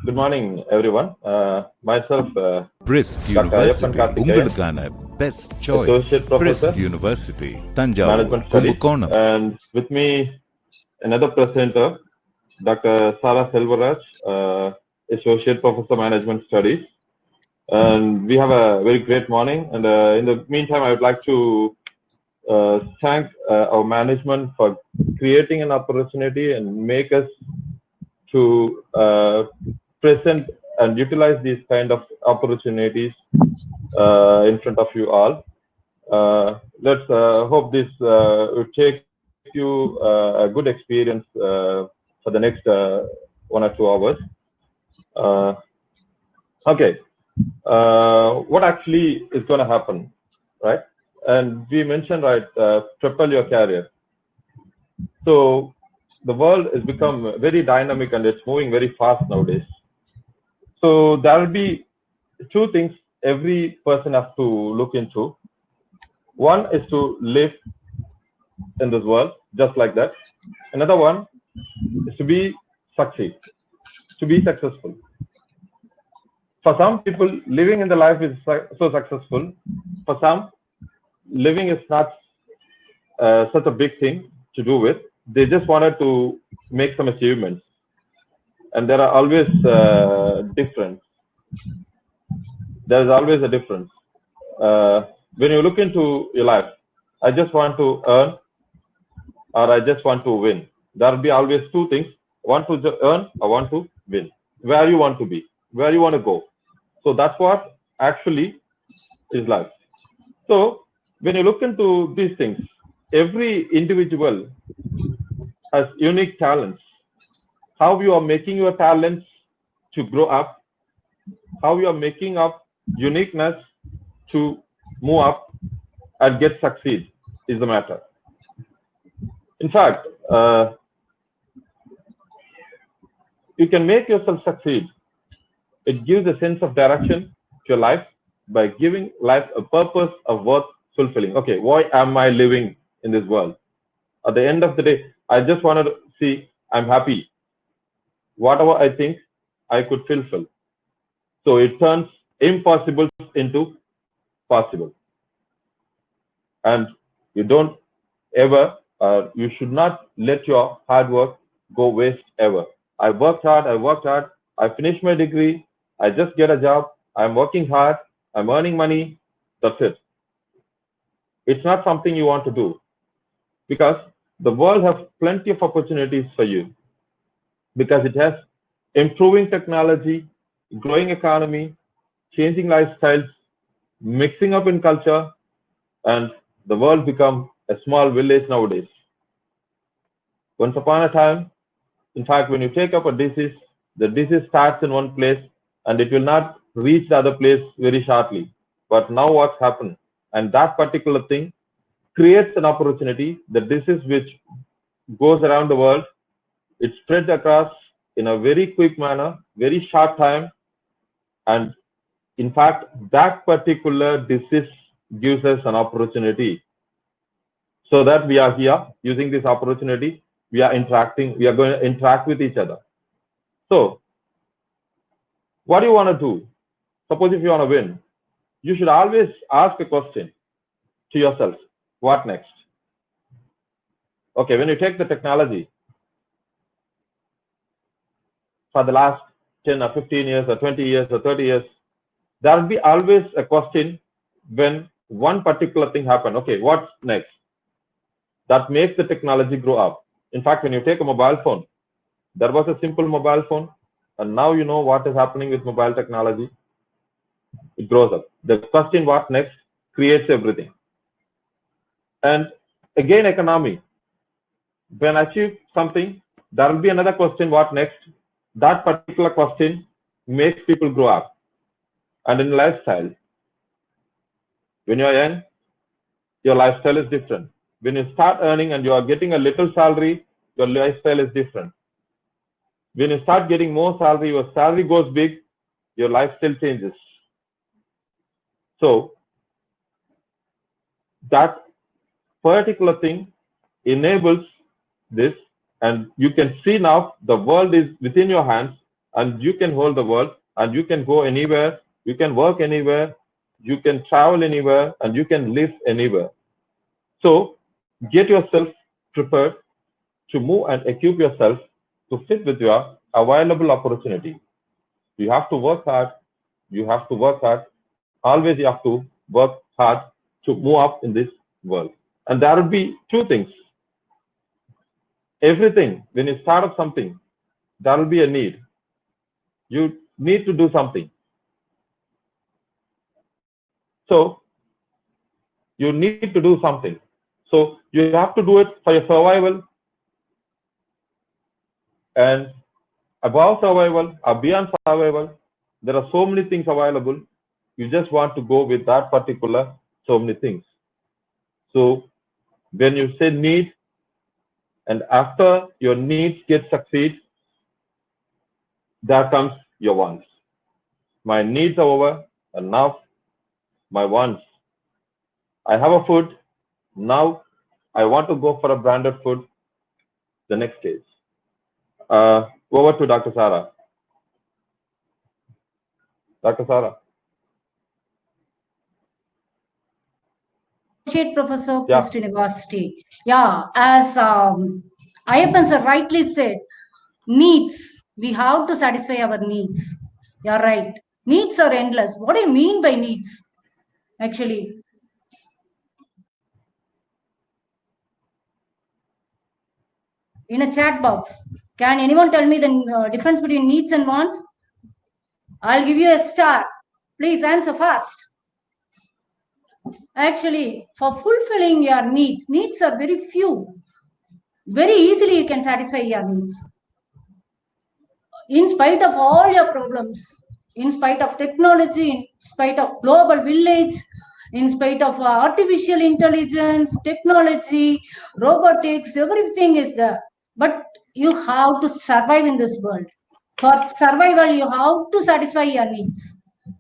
Good morning, everyone. Myself, Brisk Dr. Ayappan University Karthikeyan, உங்களுக்கான best choice. Associate Professor, Brisk University Thanjavur, Management Studies, Kumbakonam. and with me, another presenter, Dr. Sara Selvaraj, Associate Professor, Management Studies. And we have a very great morning. And in the meantime, I would like to thank our management for creating an opportunity and make us to present and utilize these kind of opportunities in front of you all. Let's hope this will take you a good experience for the next 1 or 2 hours. Okay, what actually is going to happen, right? And we mentioned, right, propel your career. So the world has become very dynamic and it's moving very fast nowadays. So there will be two things every person has to look into. One is to live in this world just like that. Another one is to be successful. For some people, living in the life is so successful. For some, living is not such a big thing to do with. They just wanted to make some achievements. And there are always difference. There is always a difference. When you look into your life, I just want to earn or I just want to win. There will be always two things. I want to earn, I want to win. Where you want to be, where you want to go. So that's what actually is life. So when you look into these things, every individual has unique talents. How you are making your talents to grow up, how you are making up uniqueness to move up and get succeed is the matter. In fact, you can make yourself succeed. It gives a sense of direction to your life by giving life a purpose of worth fulfilling. Okay, why am I living in this world? At the end of the day, I just want to see I'm happy. Whatever I think, I could fulfill. So it turns impossible into possible. And you don't ever, you should not let your hard work go waste ever. I worked hard, I finished my degree, I just get a job, I'm working hard, I'm earning money, that's it. It's not something you want to do because the world has plenty of opportunities for you because it has improving technology, growing economy, changing lifestyles, mixing up in culture, and the world become a small village nowadays. Once upon a time, in fact, when you take up a disease, the disease starts in one place and it will not reach the other place very shortly. But now what's happened? And that particular thing creates an opportunity. The disease which goes around the world, it spreads across in a very quick manner, very short time. And in fact, that particular disease gives us an opportunity. So that we are here using this opportunity, we are interacting, we are going to interact with each other. So what do you want to do? Suppose if you want to win, you should always ask a question to yourself. What next? Okay, when you take the technology for the last 10 or 15 years or 20 years or 30 years, there will be always a question when one particular thing happens. Okay, what's next? That makes the technology grow up. In fact, when you take a mobile phone, there was a simple mobile phone, and now you know what is happening with mobile technology. It grows up. The question, what next, creates everything. And again, economy. When I achieve something, there will be another question, what next? That particular question makes people grow up. And in lifestyle, when you are young, your lifestyle is different. When you start earning and you are getting a little salary, your lifestyle is different. When you start getting more salary, your salary goes big, your lifestyle changes. So that particular thing enables this, and you can see now the world is within your hands and you can hold the world, and you can go anywhere, you can work anywhere, you can travel anywhere, and you can live anywhere. So get yourself prepared to move and equip yourself to fit with your available opportunity. You have to work hard. You have to work hard. Always you have to work hard to move up in this world. And there will be two things. Everything, when you start up something, there will be a need. You need to do something. So you need to do something. So you have to do it for your survival, and above survival or beyond survival, there are so many things available. You just want to go with that particular so many things. So when you say need, and after your needs get succeed, there comes your wants. My needs are over, and now my wants. I have a food, now I want to go for a branded food, the next stage. Over to Dr. Sarah. Dr. Sarah. Professor Post University. Yeah, as Ayyappan sir rightly said, needs. We have to satisfy our needs. You're right. Needs are endless. What do you mean by needs? Actually, in a chat box, can anyone tell me the difference between needs and wants? I'll give you a star. Please answer fast. Actually, for fulfilling your needs are very few. Very easily you can satisfy your needs. In spite of all your problems, in spite of technology, in spite of global village, in spite of artificial intelligence, technology, robotics, everything is there. But you have to survive in this world. For survival, you have to satisfy your needs.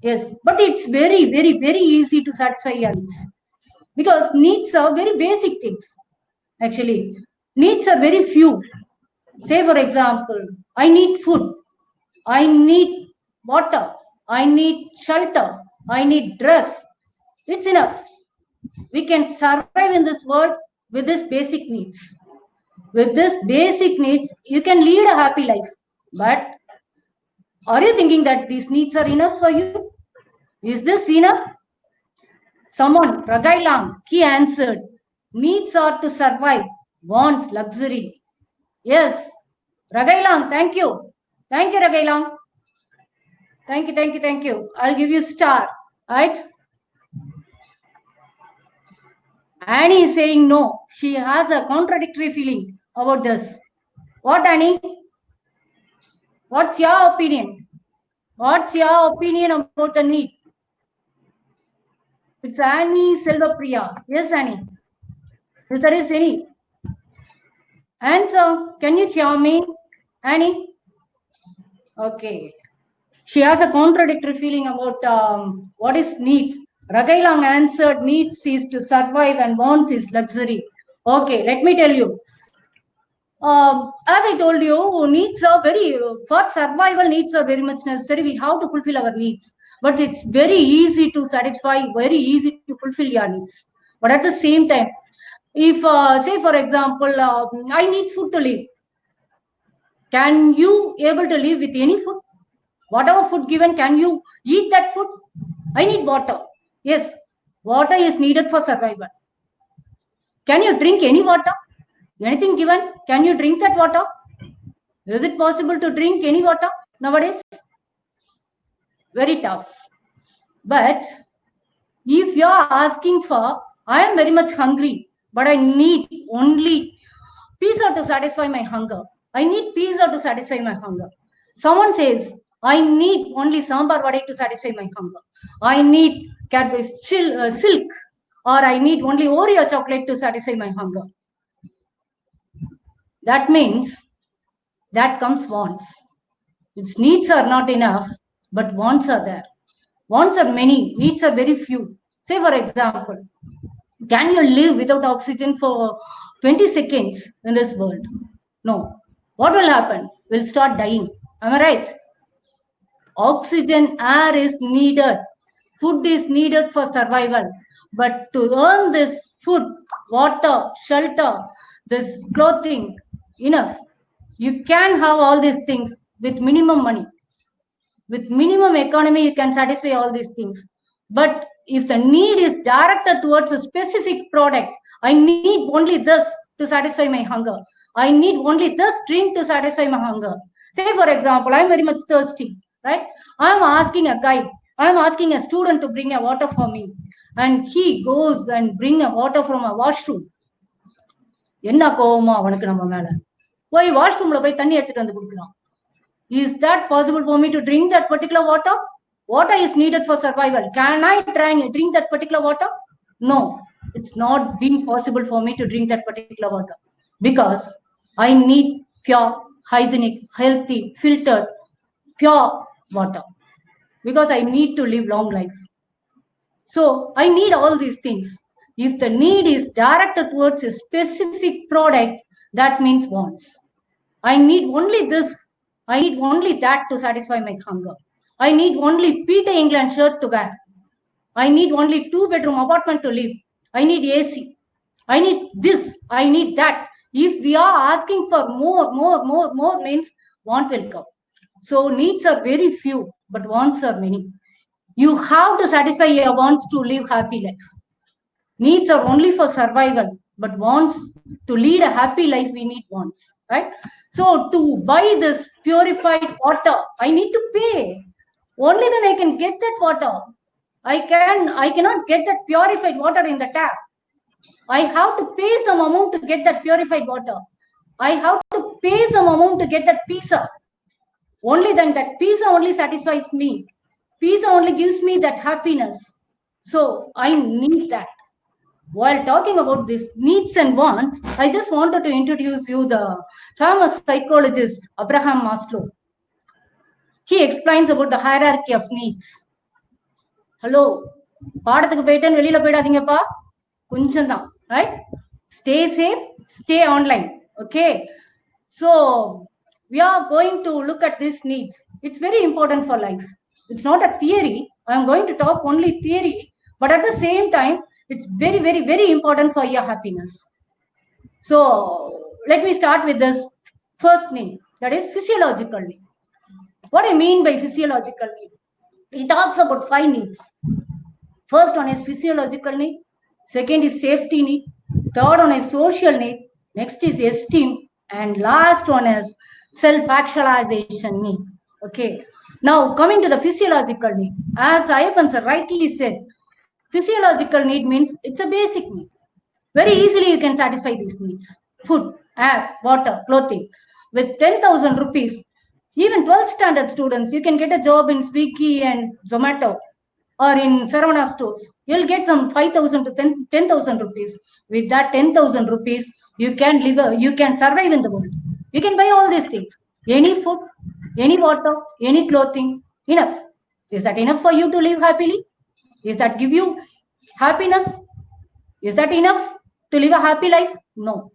Yes, but it's very, very, very easy to satisfy your needs. Because needs are very basic things. Actually, needs are very few. Say, for example, I need food, I need water, I need shelter, I need dress. It's enough. We can survive in this world with these basic needs. With these basic needs, you can lead a happy life. But are you thinking that these needs are enough for you? Is this enough? Someone, Ragailang, he answered, needs are to survive, wants luxury. Yes, Ragailang, thank you. Thank you, Ragailang. Thank you, thank you, thank you. I'll give you star, right? Annie is saying no. She has a contradictory feeling about this. What, Annie? What's your opinion? What's your opinion about the need? It's Annie Selvapriya. Yes, Annie. If there is any answer, can you hear me, Annie? Okay. She has a contradictory feeling about what is needs. Ragailang answered needs is to survive and wants is luxury. Okay, let me tell you. As I told you, needs are for survival, needs are very much necessary. We have to fulfill our needs. But it's very easy to satisfy, very easy to fulfill your needs. But at the same time, if, say, for example, I need food to live. Can you able to live with any food? Whatever food given, can you eat that food? I need water. Yes, water is needed for survival. Can you drink any water? Anything given, can you drink that water? Is it possible to drink any water nowadays? Very tough. But if you are asking for, I am very much hungry, but I need only pizza to satisfy my hunger. I need pizza to satisfy my hunger. Someone says, I need only sambar vada to satisfy my hunger. I need Cadbury's silk, or I need only Oreo chocolate to satisfy my hunger. That means that comes wants. Its needs are not enough, but wants are there. Wants are many, needs are very few. Say, for example, can you live without oxygen for 20 seconds in this world? No. What will happen? We'll start dying. Am I right? Oxygen, air is needed. Food is needed for survival. But to earn this food, water, shelter, this clothing, enough. You can have all these things with minimum money. With minimum economy, you can satisfy all these things. But if the need is directed towards a specific product, I need only this to satisfy my hunger. I need only this drink to satisfy my hunger. Say, for example, I'm very much thirsty, right? I'm asking a guy, I'm asking a student to bring a water for me. And he goes and bring a water from a washroom. என்ன கோவமா அவனுக்கு நம்ம மேல போய் வாஷ்ரூம்ல போய் தண்ணி எடுத்துட்டு வந்து கொடுக்குறான். Is that possible for me to drink that particular water? Water is needed for survival. Can I drink that particular water? No, it's not been possible for me to drink that particular water because I need pure, hygienic, healthy, filtered, pure water because I need to live long life. So I need all these things. If the need is directed towards a specific product, that means wants. I need only this. I need only that to satisfy my hunger. I need only Peter England shirt to wear. I need only 2-bedroom apartment to live. I need AC. I need this. I need that. If we are asking for more means want will come. So needs are very few, but wants are many. You have to satisfy your wants to live happy life. Needs are only for survival, but wants to lead a happy life, we need wants, right? So to buy this purified water, I need to pay. Only then I can get that water. I cannot get that purified water in the tap. I have to pay some amount to get that purified water. I have to pay some amount to get that pizza. Only then that pizza only satisfies me. Pizza only gives me that happiness. So I need that. While talking about these needs and wants, I just wanted to introduce you the famous psychologist Abraham Maslow. He explains about the hierarchy of needs. Hello, பாடத்துக்கு போயிட்டேன்னு வெளியில போயிடாதீங்கப்பா, கொஞ்சம் தான், right? Stay safe, stay online, okay? So we are going to look at these needs. It's very important for life. It's not a theory. I'm going to talk only theory, but at the same time, it's very, very, very important for your happiness. So let me start with this first need, that is physiological need. What I mean by physiological need? He talks about 5 needs. First one is physiological need. Second is safety need. Third one is social need. Next is esteem. And last one is self-actualization need. Okay. Now coming to the physiological need, as Ayyappan sir rightly said, physiological need means it's a basic need. Very easily you can satisfy these needs. Food, air, water, clothing. With 10,000 rupees, even 12th standard students, you can get a job in Swiggy and Zomato or in Saravana stores. You'll get some 5,000 to 10,000 rupees. With that 10,000 rupees, you can survive in the world. You can buy all these things. Any food, any water, any clothing, enough. Is that enough for you to live happily? Is that give you happiness? Is that enough to live a happy life? No.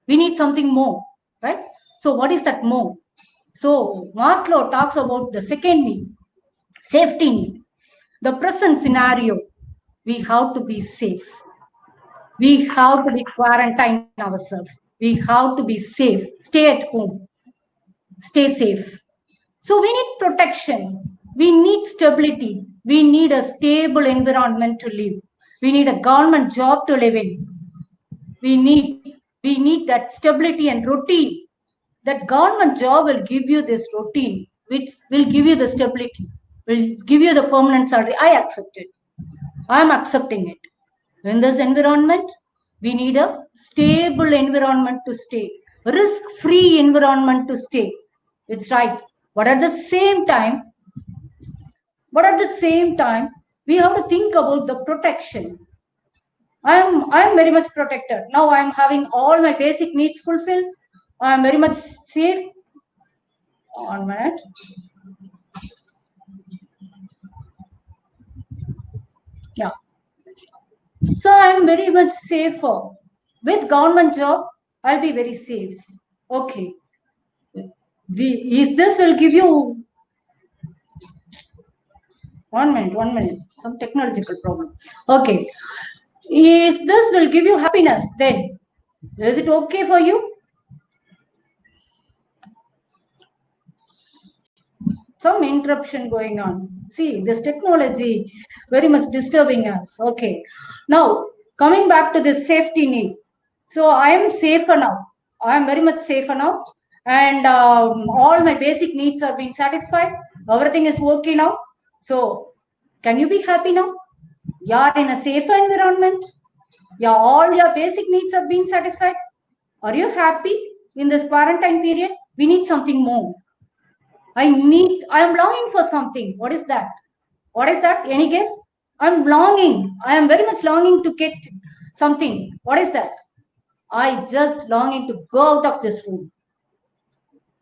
We need something more, right? So what is that more? So Maslow talks about the second need, safety need. The present scenario, we have to be safe. We have to be quarantined ourselves. We have to be safe. Stay at home. Stay safe. So we need protection. We need stability. We need a stable environment to live. We need a government job to live in. We need that stability and routine. That government job will give you this routine. It will give you the stability. Will give you the permanent salary. I accept it. I am accepting it. In this environment, we need a stable environment to stay. Risk-free environment to stay. It's right. But at the same time, we have to think about the protection. I'm very much protected. Now I'm having all my basic needs fulfilled. I'm very much safe. 1 minute. Yeah. So I'm very much safer. With government job, I'll be very safe. Okay. This will give you 1 minute, 1 minute. Some technological problem. Okay. Is this will give you happiness then? Is it okay for you? Some interruption going on. See, this technology very much disturbing us. Okay. Now, coming back to this safety need. So I am safer now. I am very much safer now. And all my basic needs are being satisfied. Everything is okay now. So can you be happy now? You are in a safer environment. Yeah, all your basic needs are being satisfied. Are you happy in this quarantine period? We need something more. I am longing for something. What is that? What is that? Any guess? I'm longing. I am very much longing to get something. What is that? I just longing to go out of this room.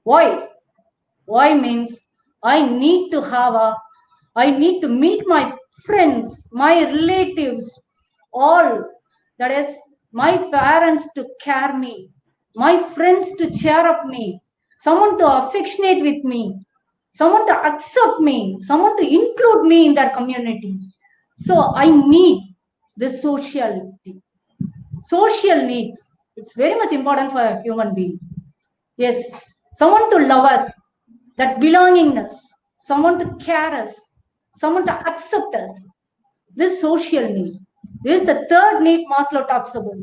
Why? Why means I need to meet my friends, my relatives, all. That is, my parents to care me, my friends to cheer up me, someone to affectionate with me, someone to accept me, someone to include me in their community. So I need this sociality, social needs. It's very much important for a human being. Yes, someone to love us, that belongingness, someone to care us, someone to accept us. This social need. This is the third need Maslow talks about.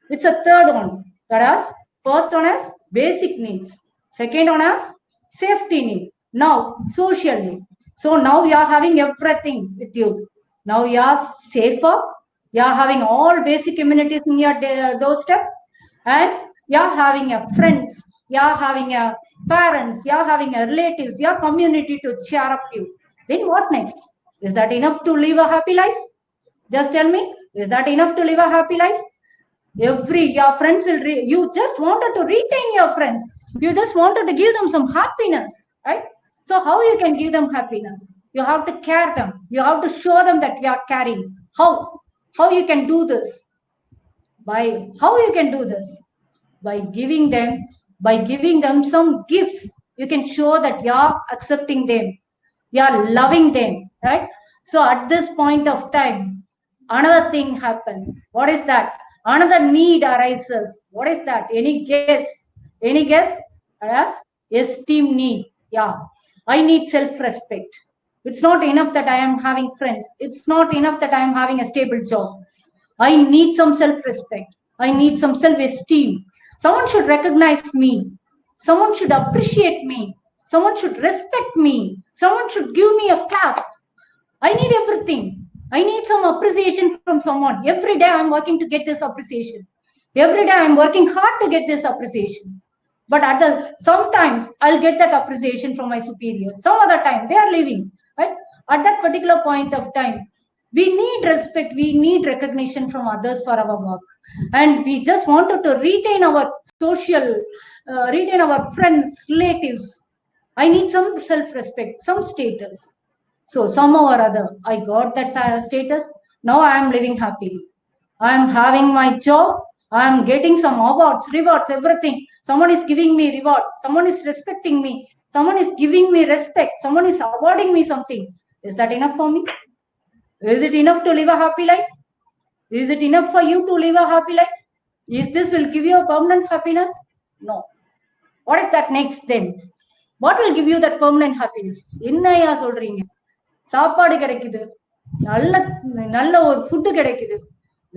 It's a third one. That is, first one as basic needs. Second one as safety need. Now, social need. So now you are having everything with you. Now you are safer. You are having all basic amenities in your doorstep. And you are having a friends. You are having a parents. You are having a relatives. Your community to cheer up you. Then what next? Is that enough to live a happy life? Just tell me, is that enough to live a happy life? Your friends will, you just wanted to retain your friends. You just wanted to give them some happiness, right? So how you can give them happiness? You have to care them. You have to show them that you are caring. How? How you can do this? How you can do this? By giving them some gifts. You can show that you are accepting them. You are loving them, right? So at this point of time, another thing happens. What is that? Another need arises. What is that? Any guess? Any guess? As esteem need. Yeah. I need self-respect. It's not enough that I am having friends. It's not enough that I am having a stable job. I need some self-respect. I need some self-esteem. Someone should recognize me. Someone should appreciate me. Someone should respect me. Someone should give me a clap. I need everything. I need some appreciation from someone. Every day I'm working to get this appreciation. Every day I'm working hard to get this appreciation. But sometimes I'll get that appreciation from my superiors. Some other time they are leaving, right? At that particular point of time, we need respect, we need recognition from others for our work, and we just wanted to retain our retain our friends, relatives. I need some self-respect, some status. So somehow or other, I got that status. Now I am living happily. I am having my job. I am getting some awards, rewards, everything. Someone is giving me reward. Someone is respecting me. Someone is giving me respect. Someone is awarding me something. Is that enough for me? Is it enough to live a happy life? Is it enough for you to live a happy life? Is this will give you a permanent happiness? No. What is that next then? What will give you that permanent happiness? என்னையா சொல்றீங்க? சாப்பாடு கிடைக்குது, நல்ல நல்ல ஒரு food கிடைக்குது,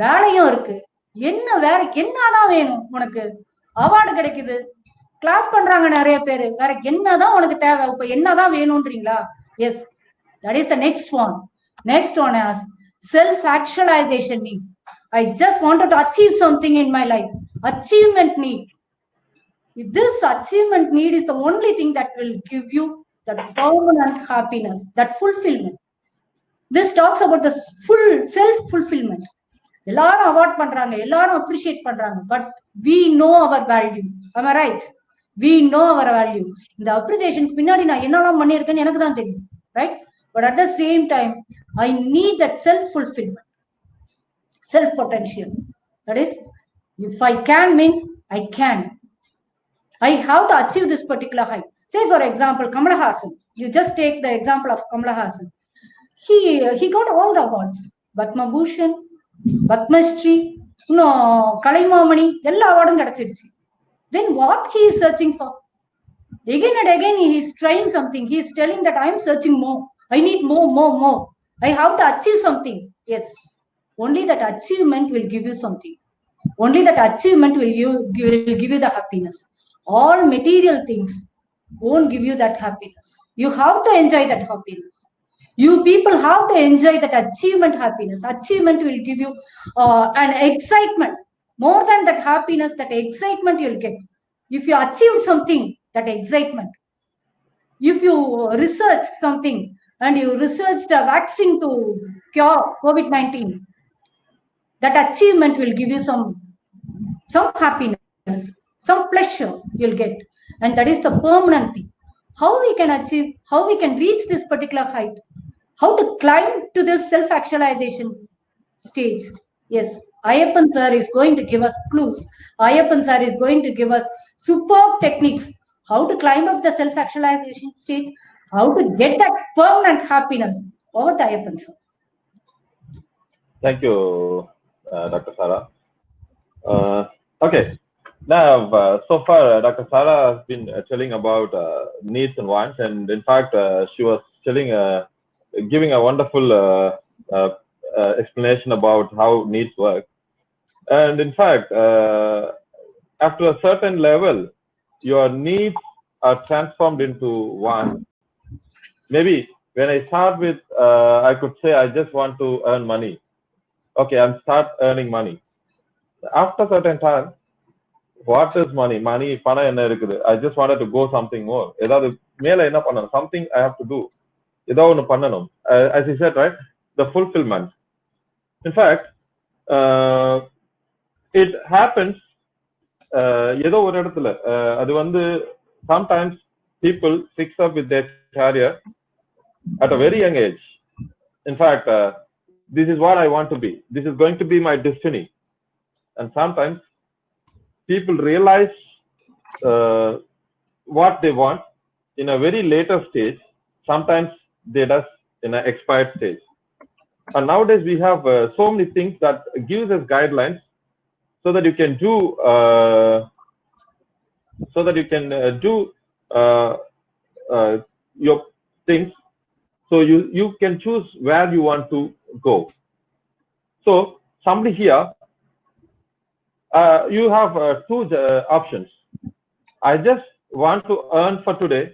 வேலையும் இருக்கு, என்ன வேற என்னதான் வேணும் உனக்கு? அவார்டு கிடைக்குது, கிளாப் பண்றாங்க நிறைய பேரு, வேற என்னதான் உனக்கு தேவை? இப்ப என்னதான் வேணும்ன்றீங்களா? Yes, that is the next one. Next one is self-actualization need. I just wanted to achieve something in my life. Achievement need. This achievement need is the only thing that will give you that permanent happiness, that fulfillment. This talks about the full self-fulfillment. எல்லாரும் award பண்றாங்க, எல்லாரும் appreciate பண்றாங்க, but we know our value. Am I right? We know our value. இந்த அப்ரிசியேஷனுக்கு பின்னாடி நான் என்னெல்லாம் பண்ணியிருக்கேன்னு எனக்கு தான் தெரியும், right? But at the same time, I need that self-fulfillment, self-potential. That is, if I can means I can. I have to achieve this particular height. Say, for example, Kamal Haasan. You just take the example of Kamal Haasan. he got all the awards. Padma Bhushan, Padma Shri, Kalaimamani, எல்லா அவார்டும் கிடைச்சிருச்சு. Then what he is searching for? Again and again he is trying something. He is telling that I am searching more. I need more. I have to achieve something. Yes, only that achievement will give you something. Only that achievement will give you the happiness. All material things won't give you that happiness. You have to enjoy that happiness. You people have to enjoy that achievement happiness. Achievement will give you an excitement. More than that happiness, that excitement you'll get. If you achieve something, that excitement. If you researched something and you researched a vaccine to cure COVID-19, that achievement will give you some happiness, some pleasure you'll get. And that is the permanent thing. How we can achieve, how we can reach this particular height, how to climb to this self-actualization stage. Yes, Ayyappan sir is going to give us clues. Ayyappan sir is going to give us superb techniques, how to climb up the self-actualization stage, how to get that permanent happiness. Over to Ayyappan sir. Thank you, Dr. Sarah. Okay. Now, so far, Dr. Sarah has been telling about needs and wants, and in fact, she was giving a wonderful explanation about how needs work. And in fact, after a certain level, your needs are transformed into wants. Maybe when I start with, I could say, I just want to earn money. Okay, I'll start earning money. After a certain time, what is money? Money, பணம் என்ன இருக்குது? I just wanted to go something more. ஏதாவது மேல என்ன பண்ணணும்? Something I have to do. ஏதோ ஒன்று பண்ணணும். As he said, right? The fulfillment. In fact, it happens ஏதோ ஒரு இடத்துல அது வந்து sometimes people fix up with their career at a very young age. In fact, this is what I want to be. This is going to be my destiny. And sometimes people realize what they want in a very later stage. Sometimes they does in an expired stage. And nowadays we have so many things that gives us guidelines so that you can do your things. So you can choose where you want to go. So somebody here, you have two options. I just want to earn for today,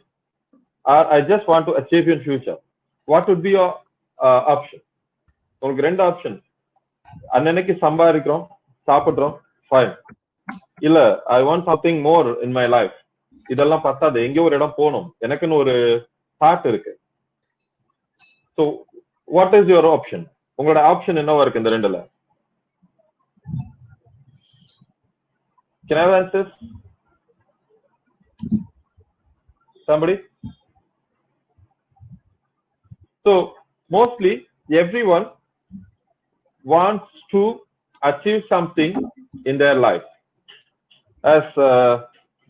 or I just want to achieve in future. What would be your option? உங்களுக்கு ரெண்டு option. அன்னைக்கு சம்பாதிக்கிறோம், சாப்பிடுறோம், fine. இல்ல I want something more in my life. இதெல்லாம் பத்தாது, எங்கேயோ ஒரு இடம் போகணும், எனக்குன்னு ஒரு தாட் இருக்கு. So what is your option? உங்களோட ஆப்ஷன் என்னவா இருக்கு இந்த ரெண்டுல? Can I have answers? Somebody? So mostly everyone wants to achieve something in their life. As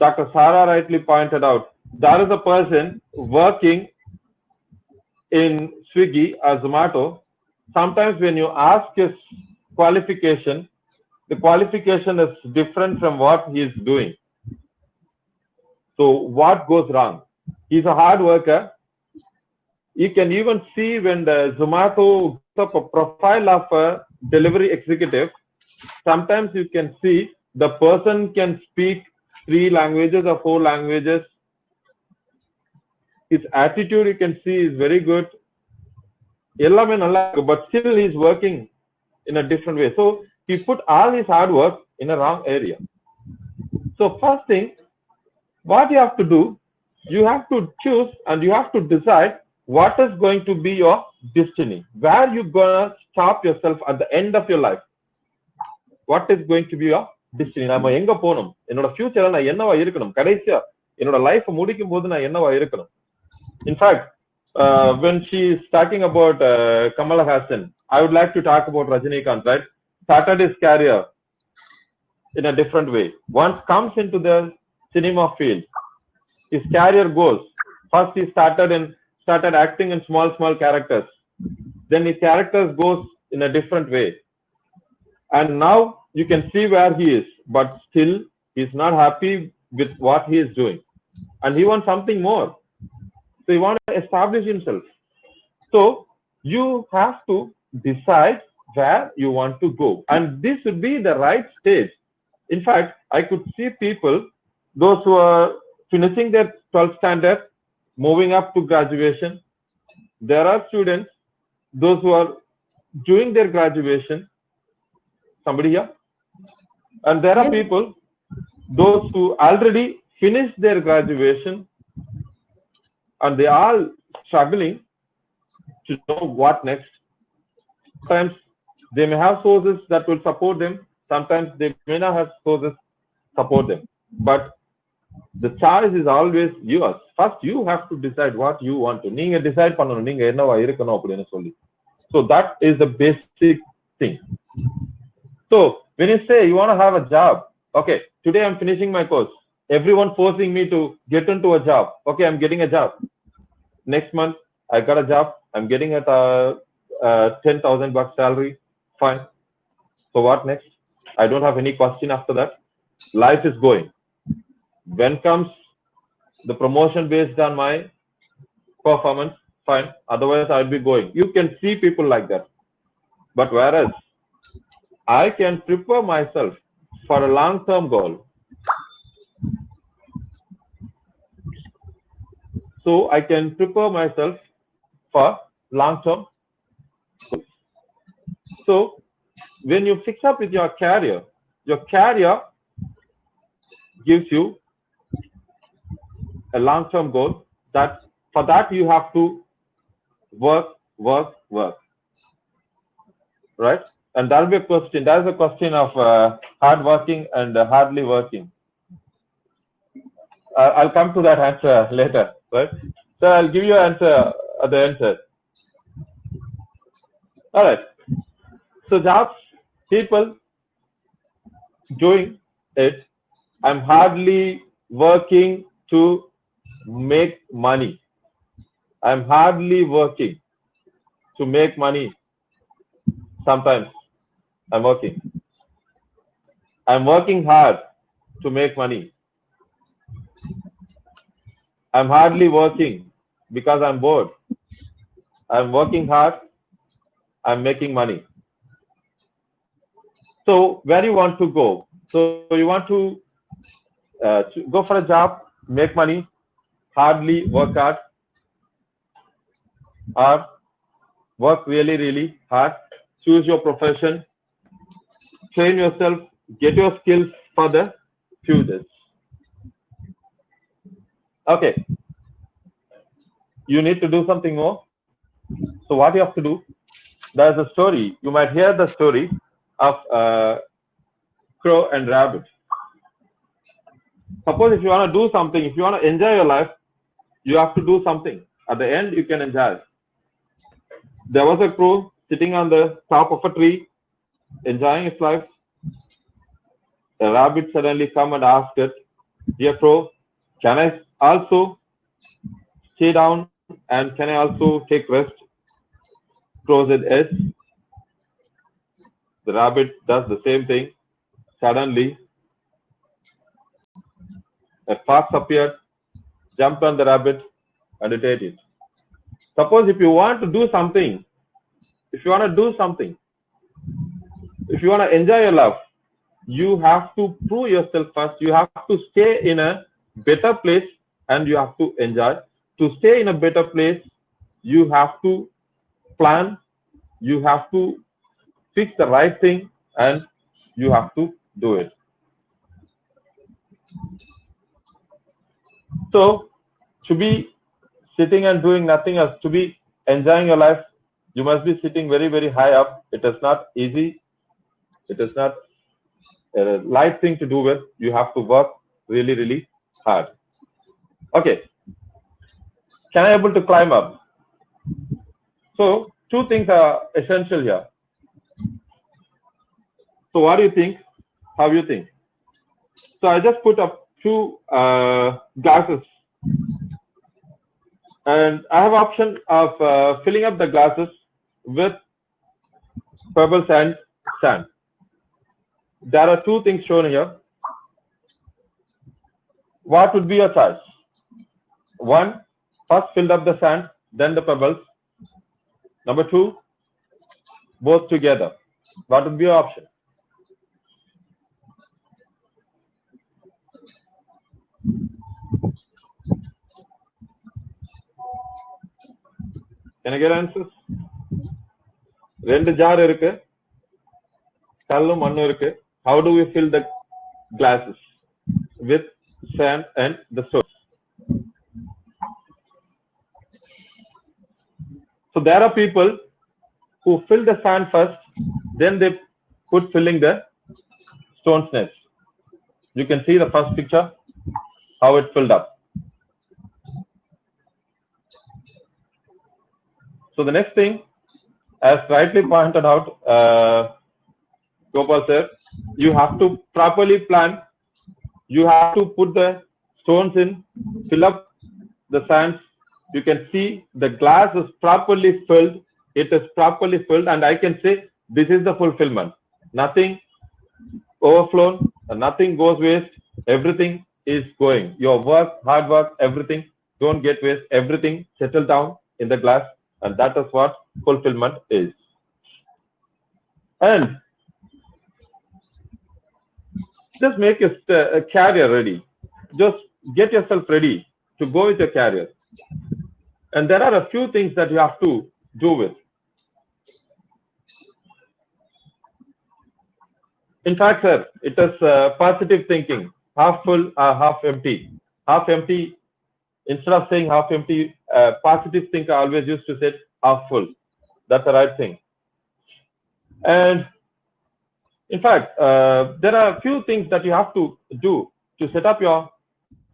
Dr. Sarah rightly pointed out, there is a person working in Swiggy or Zomato. Sometimes when you ask his qualification, the qualification is different from what he is doing. So what goes wrong? He's a hard worker. You can even see when the Zomato puts up a profile of a delivery executive, sometimes you can see the person can speak 3 languages or 4 languages. His attitude you can see is very good. But still he is working in a different way. So he put all his hard work in a wrong area. So first thing, what you have to do, you have to choose and you have to decide what is going to be your destiny. Where you gonna stop yourself at the end of your life. What is going to be your destiny? நாம எங்க போகணும்? என்னோட ஃபியூச்சர்ல நான் என்னவா இருக்கணும்? கடைசியா என்னோட லைஃப் முடிக்கும் போது நான் என்னவா இருக்கணும்? In fact, when she is talking about Kamal Haasan, I would like to talk about Rajinikanth, right? Started his career in a different way. Once comes into the cinema field, his career goes. First he started acting in small characters. then his character goes in a different way. And now you can see where he is, but still he's not happy with what he is doing. And he wants something more. So he wants to establish himself. So you have to decide where you want to go. And this would be the right stage. In fact, I could see people, those who are finishing their 12th standard, moving up to graduation. There are students, those who are doing their graduation. Somebody here? And there are Yes. people, those who already finished their graduation, and they are all struggling to know what next. Sometimes they may have sources that will support them. Sometimes they may not have sources support them. But the choice is always yours. First, you have to decide what you want to. நீங்க decide பண்ணணும் நீங்க என்னவா இருக்கணும் அப்படின்னு சொல்லி. So that is the basic thing. So when you say you want to have a job, okay, today I'm finishing my course. Everyone forcing me to get into a job. Okay, I'm getting a job. Next month I got a job. I'm getting at 10,000 bucks salary. Fine. So what next? I don't have any question after that. Life is going. When comes the promotion based on my performance, fine. Otherwise, I'll be going. You can see people like that. But whereas I can prepare myself for a long-term goal. So I can prepare myself for long-term goals. So when you fix up with your career gives you a long-term goal. That for that you have to work, right? And that'll be a question. That is a question of hard working and hardly working. I'll come to that answer later, right? So I'll give you an answer at the answer. All right. So jobs, people doing it. I'm hardly working to make money. I'm hardly working to make money. Sometimes I'm working. I'm working hard to make money. I'm hardly working because I'm bored. I'm working hard. I'm making money. So where do you want to go? So you want to go for a job, make money, hardly work hard, or work really hard, choose your profession, train yourself, get your skills for the future. Okay. You need to do something more. So what you have to do, there's a story. You might hear the story of crow and rabbit. Suppose if you want to do something, if you want to enjoy your life, you have to do something. At the end, you can enjoy. There was a crow sitting on the top of a tree, enjoying its life. A rabbit suddenly come and asked it, "Dear crow, can I also stay down and can I also take rest?" Crow said yes. The rabbit does the same thing. Suddenly, a fox appeared, jumped on the rabbit, and it ate it. Suppose if you want to do something, if you want to enjoy your life, you have to prove yourself first. You have to stay in a better place and you have to enjoy. To stay in a better place, you have to plan, you have to fix the right thing, and you have to do it. So to be sitting and doing nothing else, to be enjoying your life, you must be sitting very high up. It is not easy. It is not a light thing to do with. You have to work really hard. Okay. Can I able to climb up? So two things are essential here. So what do you think? How do you think? So I just put up two glasses. And I have option of filling up the glasses with pebbles and sand. There are two things shown here. What would be your choice? One, first filled up the sand, then the pebbles. Number two, both together. What would be your option? Can I get answers? ரெண்டு jar இருக்கு, கல்லும் மண்ணும் இருக்கு. How do we fill the glasses? With sand and the stones. So there are people who fill the sand first, then they put filling the stones next. You can see the first picture, how it filled up. So the next thing, as rightly pointed out, Gopal sir, you have to properly plan. You have to put the stones in, fill up the sands. You can see the glass is properly filled. It is properly filled, and I can say this is the fulfillment. Nothing overflown, nothing goes waste. Everything is going. Your work, hard work, everything don't get waste. Everything settle down in the glass, and that is what fulfillment is. And just make a career ready. Just get yourself ready to go with your career. And there are a few things that you have to do with. In fact, sir, it is positive thinking, half full or half empty. Half empty, instead of saying half empty, positive thinker always used to say half full. That's the right thing. And in fact, there are a few things that you have to do to set up your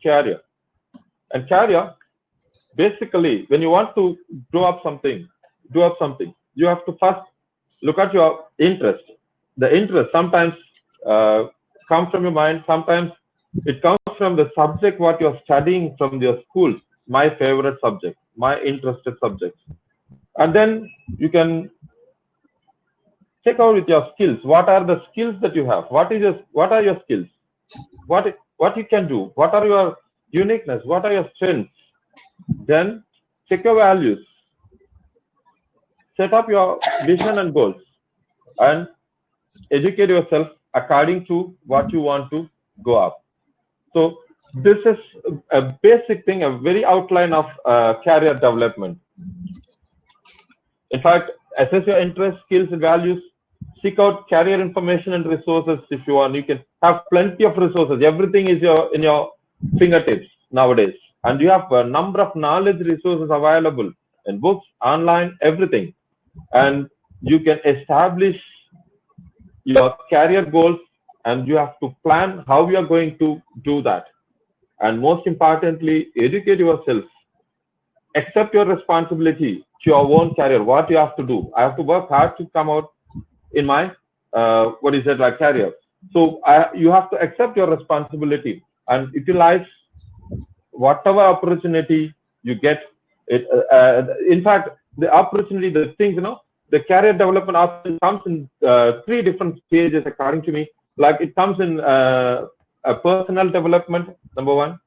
career. And career, basically, when you want to do up something, you have to first look at your interest. The interest sometimes comes from your mind, sometimes it comes from the subject what you're studying from your school, my favorite subject, my interested subject. And then you can check out with your skills. What are the skills that you have? What are your skills? What you can do? What are your uniqueness? What are your strengths? Then check your values. Set up your vision and goals, and educate yourself according to what you want to go up. So this is a basic thing, a very outline of career development. In fact, assess your interests, skills, and values. Seek out career information and resources if you want. You can have plenty of resources. Everything is in your fingertips nowadays. And you have a number of knowledge resources available in books, online, everything. And you can establish your career goals, and you have to plan how you are going to do that. And most importantly, educate yourself. Accept your responsibility to your own career, what you have to do. I have to work hard to come out in my career. So you have to accept your responsibility and utilize whatever opportunity you get. In fact, the opportunity, the things, the career development option comes in 3 different stages according to me. Like it comes in a personal development, number 1.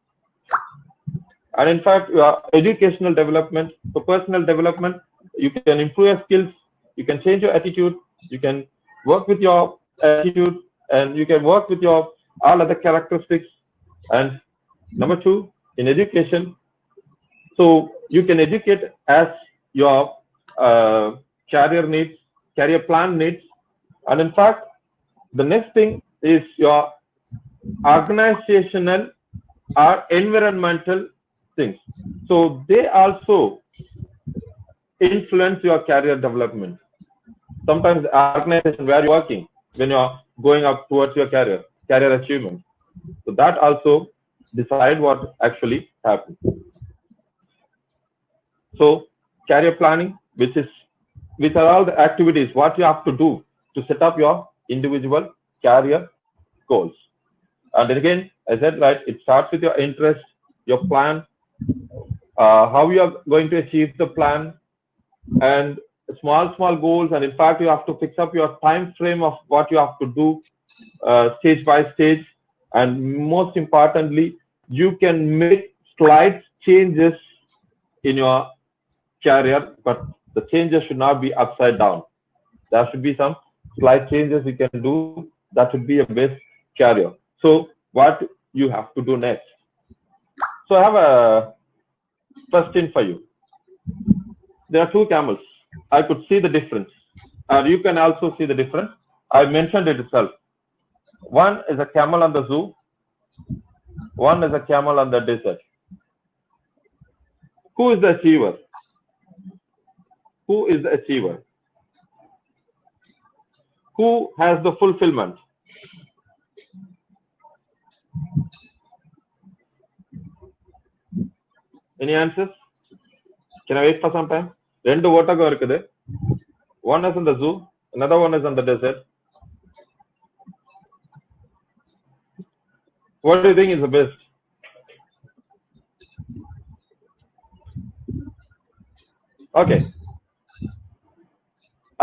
And in fact, educational development. For personal development, you can improve your skills, you can change your attitude, you can work with your attitude, and you can work with your all other characteristics. And number 2, in education, so you can educate as your career needs, career plan needs. And in fact, the next thing is your organizational or environmental things. So they also influence your career development. Sometimes the organization where you're working, when you're going up towards your career achievement. So that also decide what actually happens. So career planning, which are all the activities, what you have to do to set up your individual career goals. And then again, I said, right, it starts with your interest, your plan, how you are going to achieve the plan, and small goals, and in fact you have to fix up your time frame of what you have to do stage by stage. And most importantly, you can make slight changes in your career, but the changes should not be upside down. There should be some slight changes you can do. That should be a best career. So what you have to do next? So I have a question for you. There are two camels. I could see the difference. You can also see the difference. I mentioned it itself. One is a camel on the zoo. One is a camel on the desert. Who is the achiever? Who is the achiever? Who has the fulfillment? Any answers? Can I wait for some time? Rendu ஒட்டகம் இருக்குது. One is in the zoo, another one is in the desert. What do you think is the best? Okay.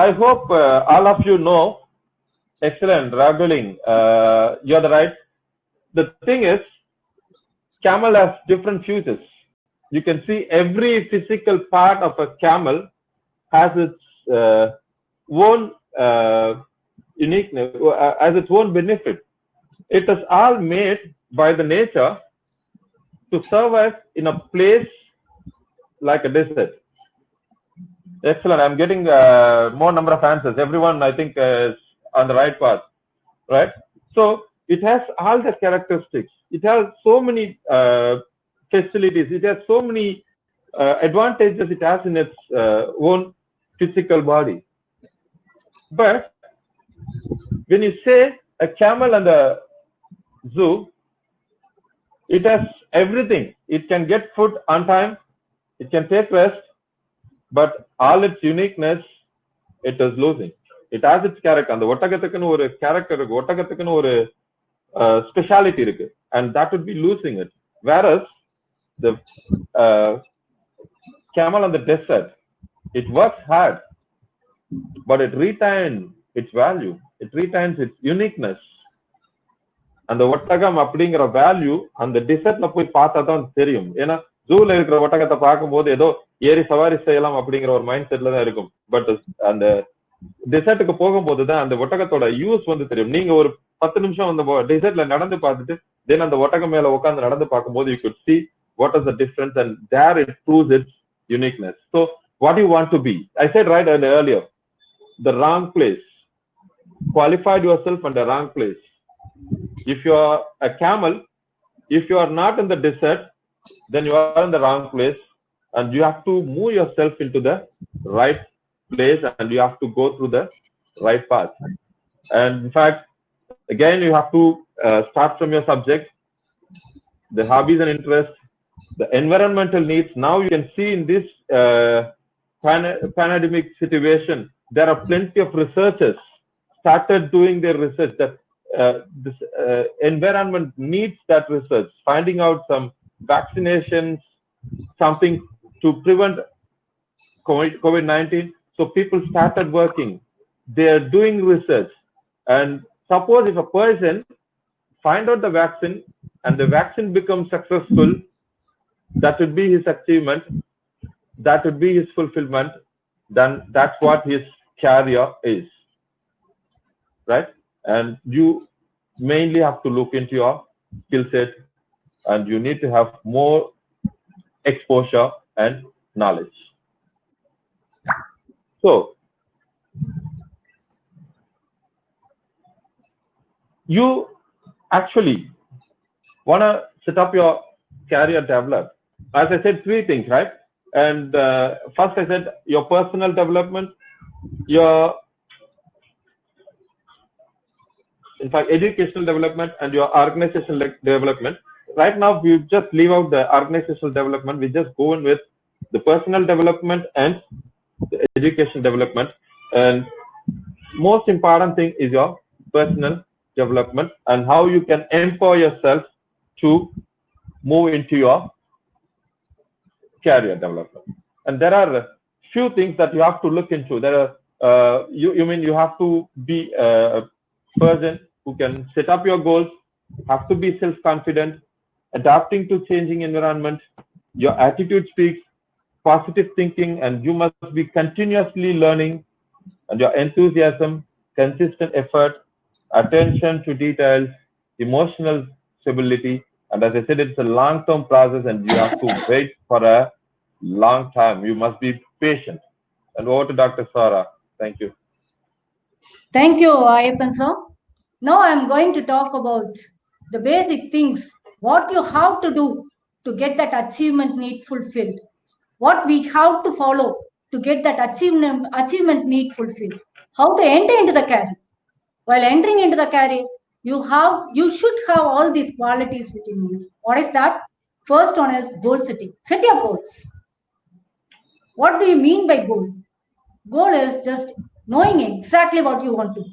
I hope all of you know. Excellent, Raguling. You're the right. The thing is, camel has different futures. You can see every physical part of a camel has its own uniqueness, has its own benefit. It is all made by the nature to survive in a place like a desert. Excellent. I'm getting more number of answers. Everyone, I think, is on the right path, right? So it has all the characteristics. It has so many facilities. It has so many advantages it has in its own physical body. But when you say a camel and a zoo, it has everything. It can get food on time. It can take rest. But all its uniqueness, it is losing. It has its character. And the ஒட்டகத்துக்குன்னு ஒரு character இருக்கு. ஒட்டகத்துக்குன்னு ஒரு speciality இருக்கு. And that would be losing it. Whereas the camel on the desert, it works hard, but it retains its value. It retains its uniqueness. அந்த ஒட்டகம் அப்படிங்கிற value அந்த டிசர்ட்ல போய் பார்த்தா தான் தெரியும். ஏன்னா ஜூல இருக்கிற ஒட்டகத்தை பார்க்கும்போது ஏதோ ஏறி சவாரி செய்யலாம் அப்படிங்கிற ஒரு மைண்ட் செட்ல தான் இருக்கும். பட் அந்த டிசர்ட்டுக்கு போகும்போது தான் அந்த ஒட்டகத்தோட யூஸ் வந்து தெரியும். நீங்க ஒரு 10 நிமிஷம் அந்த டிசர்ட்ல நடந்து பார்த்துட்டு தென் அந்த ஒட்டகம் மேல உட்கார்ந்து நடந்து பார்க்கும்போது you could see what is the difference, and there it proves its uniqueness. So what do you want to be? I said right earlier, the wrong place. Qualified yourself in the wrong place. If you are a camel, if you are not in the desert, then you are in the wrong place, and you have to move yourself into the right place, and you have to go through the right path. And in fact, again, you have to start from your subject, the hobbies and interests, the environmental needs. Now you can see in this pandemic situation, there are plenty of researchers started doing their research that this environment needs that research, finding out some vaccinations, something to prevent COVID-19. So people started working. They are doing research. And suppose if a person find out the vaccine and the vaccine becomes successful, that would be his achievement. That would be his fulfillment. Then that's what his career is. Right? And you mainly have to look into your skill set, and you need to have more exposure and knowledge. So you actually want to set up your career develop. As I said, 3 things, right? And first I said your personal development, your in fact educational development, and your organizational development. Right now we just leave out the organizational development. We just go in with the personal development and the educational development. And most important thing is your personal development and how you can empower yourself to move into your career development. And there are few things that you have to look into. There are you mean you have to be a person who can set up your goals, have to be self-confident, adapting to changing environment. Your attitude speaks, positive thinking, and you must be continuously learning. And your enthusiasm, consistent effort, attention to details, emotional stability. And as I said, it's a long-term process, and you have to wait for a long time. You must be patient. And over to Dr. Sara. Thank you. Thank you, Ayyappan sir. Now I'm going to talk about the basic things, what you have to do to get that achievement need fulfilled, what we have to follow to get that achievement need fulfilled, how to enter into the career. While entering into the career, you should have all these qualities within you. What is that? First one is goal setting. Set your goals. What do you mean by goal? Goal is just knowing exactly what you want to do.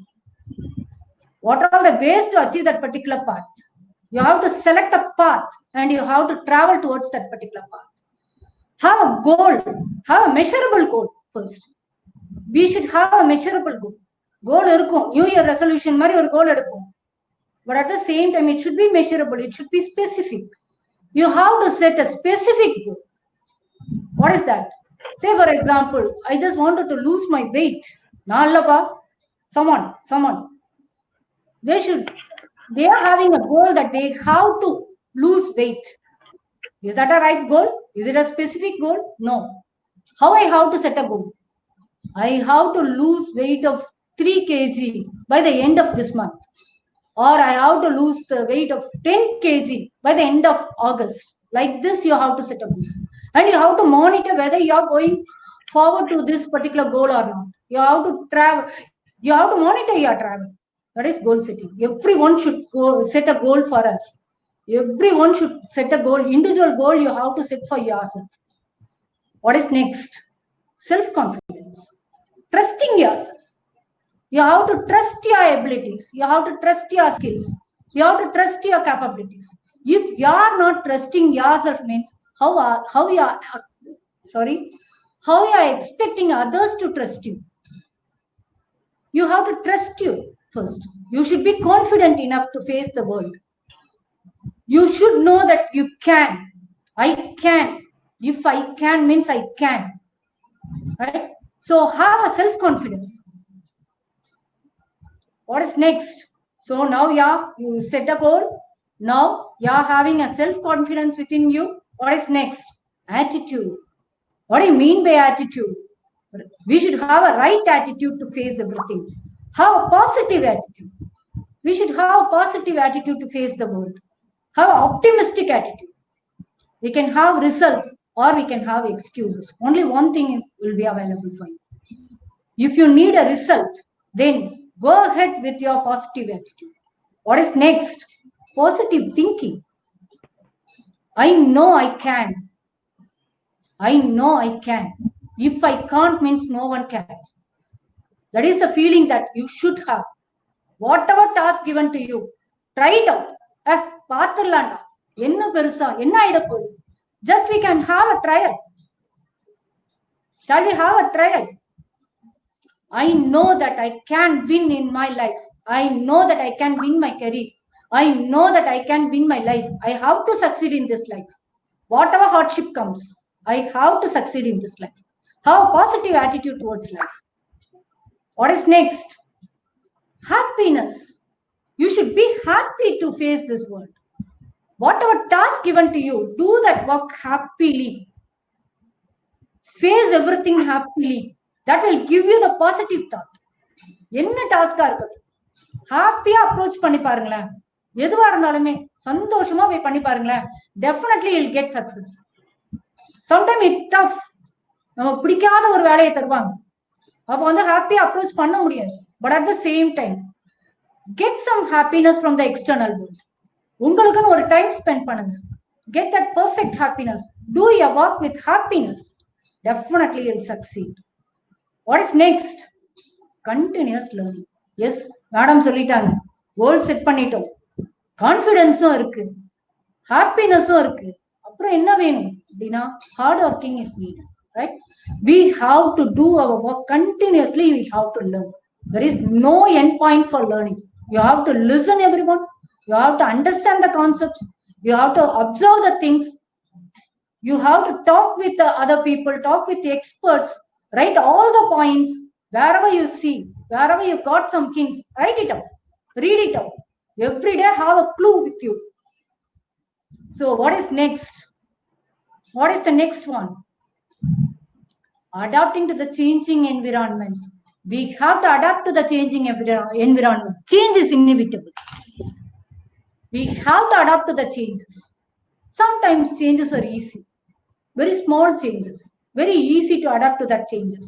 What are the ways to achieve that particular path? You have to select a path and you have to travel towards that particular path. Have a goal, have a measurable goal first. We should have a measurable goal. Goal irukum, New Year resolution mari or goal edukum. But at the same time, it should be measurable, it should be specific. You have to set a specific goal. What is that? Say, for example, I just wanted to lose my weight. Nallapa, someone. They are having a goal that they have to lose weight. Is that a right goal? Is it a specific goal? No. How I have to set a goal? I have to lose weight of 3 kg by the end of this month. Or I have to lose the weight of 10 kg by the end of August. Like this, you have to set a goal. And you have to monitor whether you are going forward to this particular goal or not. You have to travel. You have to monitor your travel. That is goal setting. Everyone should set a goal for us. Everyone should set a goal. Individual goal you have to set for yourself. What is next? Self-confidence. Trusting yourself. You have to trust your abilities. You have to trust your skills. You have to trust your capabilities. If you are not trusting yourself, means how you are expecting others to trust you. You have to trust you first. You should be confident enough to face the world. You should know that you can. I can. If I can means I can. Right? So have a self-confidence. What is next? So now you set a goal. Now you are having a self-confidence within you. What is next? Attitude. What do you mean by attitude? We should have a right attitude to face everything. Have a positive attitude. We should have a positive attitude to face the world. Have an optimistic attitude. We can have results or we can have excuses. Only one thing will be available for you. If you need a result, then go ahead with your positive attitude. What is next? Positive thinking. I know I can. I know I can. If I can't means no one can. That is the feeling that you should have. Whatever task given to you, try it out. Just we can have a trial. Shall we have a trial? I know that I can win in my life. I know that I can win my career. I know that I can win my life. I have to succeed in this life. Whatever hardship comes, I have to succeed in this life. Have a positive attitude towards life. What is next? Happiness. You should be happy to face this world. Whatever task given to you, do that work happily. Face everything happily. That will give you the positive thought. என்ன டாஸ்கா இருக்கட்டும் ஹாப்பியா approach பண்ணி பாருங்களேன். எதுவா இருந்தாலுமே சந்தோஷமா போய் பண்ணி பாருங்களேன். Definitely you'll get success. Sometimes it's tough. நமக்கு பிடிக்காத ஒரு வேலையை தருவாங்க. அப்போ வந்து ஹாப்பியா அப்ரோச் பண்ண முடியாது. But at the same time, get some happiness from the external world. உங்களுக்குன்னு ஒரு டைம் ஸ்பெண்ட் பண்ணுங்க. Get that perfect happiness. Do your work with happiness. Definitely you'll succeed. What is next? Continuous learning. Yes, madam சொல்லிட்டாங்க. Goal set பண்ணிட்டோம். கான்ஃபிடன்ஸும் இருக்கு. ஹாப்பினஸும் இருக்கு. அப்புறம் என்ன வேணும் அப்படின்னா hard working is need. right? We have to do our work continuously. We have to learn. There is no end point for learning. You have to listen, everyone. You have to understand the concepts. You have to observe the things. You have to talk with the other people, talk with the experts, write all the points. Wherever you see, wherever you got some hints, write it out, read it out. Every day have a clue with you. So what is next? What is the next one? Adapting to the changing environment. We have to adapt to the changing environment. Change is inevitable. We have to adapt to the changes. Sometimes changes are easy. Very small changes. Very easy to adapt to that changes.